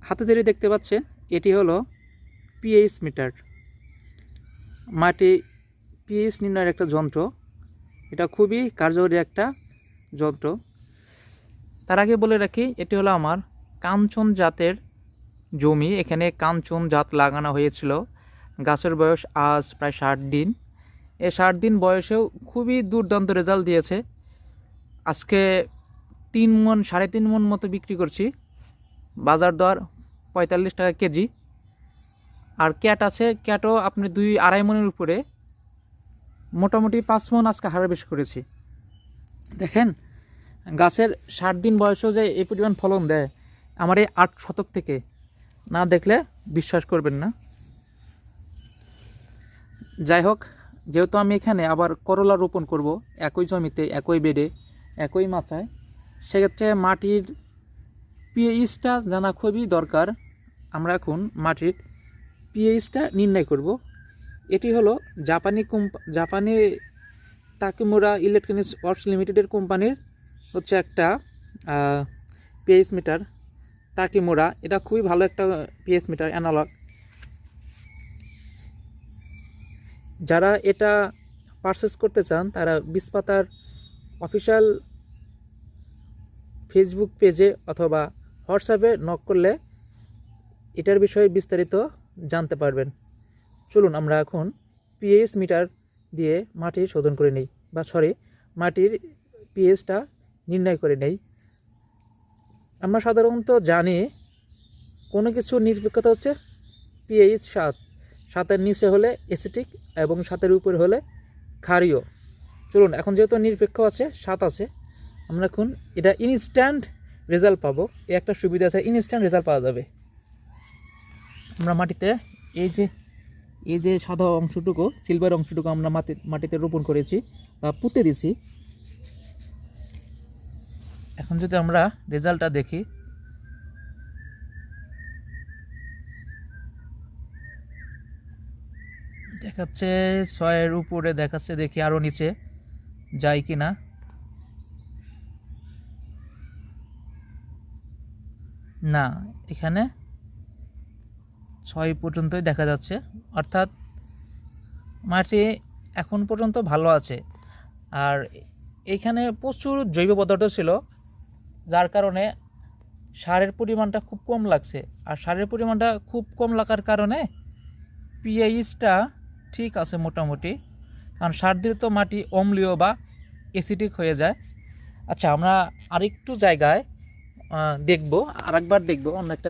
হাতে যেটি দেখতে পাচ্ছেন এটি হলো পিএইচ মিটার, মাটি পিএইচ নির্ণয়ের একটা যন্ত্র। এটা খুবই কার্যকরী একটা যন্ত্র। তার আগে বলে রাখি, এটি হলো আমার কাঞ্চন জাতের জমি। এখানে কাঞ্চন জাত লাগানো হয়েছিল। গাছের বয়স আজ প্রায় 60 দিন। এই 60 দিন বয়সেও খুবই দুর্দান্ত রেজাল্ট দিয়েছে। আজকে 3 মণ 3.5 মণ মতো বিক্রি করছি। বাজার দর 45 টাকা কেজি। আর ক্যাট আছে, ক্যাটও আপনি 2-2.5 মণের উপরে, মোটামুটি 5 মণ আজকে হারভেস্ট করেছি। দেখেন গাছের 60 দিন বয়সেও যে এই পরিমাণ ফলন দেয়, আমার এই 8 শতক থেকে, না দেখলে বিশ্বাস করবেন না। যাই হোক, যেহেতু আমি এখানে আবার করলা রোপণ করব একই জমিতে, একই বেডে, একই মাচায়, সেক্ষেত্রে মাটির পিএইচটা জানা খুবই দরকার। আমরা এখন মাটির পিএইচটা নির্ণয় করব। এটি হলো জাপানি তাকিমুরা ইলেকট্রনিক্স ওয়ার্কস লিমিটেডের কোম্পানির হচ্ছে একটা পিএইচ মিটার, তাকিমুরা। এটা খুবই ভালো একটা পিএইচ মিটার, অ্যানালগ। যারা এটা পারচেস করতে চান তারা বীজপাতার অফিসিয়াল ফেসবুক পেজে অথবা হোয়াটসঅ্যাপে নক করলে এটার বিষয়ে বিস্তারিত জানতে পারবেন। চলুন আমরা এখন পিএইচ মিটার দিয়ে মাটি শোধন করে নেই, মাটির পিএইচটা নির্ণয় করে নেই। আমরা সাধারণত জানি কোনো কিছু নিরপেক্ষতা হচ্ছে পিএইচ 7-7-এর নিচে হলে অ্যাসিটিক এবং 7-এর উপরে হলে ক্ষারীয়। চলুন এখন যেহেতু নিরপেক্ষ আছে, 7 আছে, আমরা এখন এটা ইনস্ট্যান্ট রেজাল্ট পাবো। এই একটা সুবিধা আছে, ইনস্ট্যান্ট রেজাল্ট পাওয়া যাবে। আমরা মাটিতে এই যে সাদা অংশটুকু, সিলভার অংশটুকু আমরা মাটিতে রোপণ করেছি বা পুঁতে দিছি। এখন যদি আমরা রেজাল্টটা দেখি, দেখাচ্ছে 6-এর উপরে দেখাচ্ছে। দেখি আরও নিচে যায় কি না। না, এখানে 6 পর্যন্তই দেখা যাচ্ছে, অর্থাৎ মাটি এখন পর্যন্ত ভালো আছে। আর এখানে প্রচুর জৈব পদার্থ ছিল, যার কারণে সারের পরিমাণটা খুব কম লাগছে। আর সারের পরিমাণটা খুব কম লাগার কারণে পিএইচটা ঠিক আছে মোটামুটি, কারণ সার দিলে তো মাটি অম্লীয় বা অ্যাসিডিক হয়ে যায়। আচ্ছা, আমরা আরেকটু জায়গায় আরেকবার দেখব অন্য একটা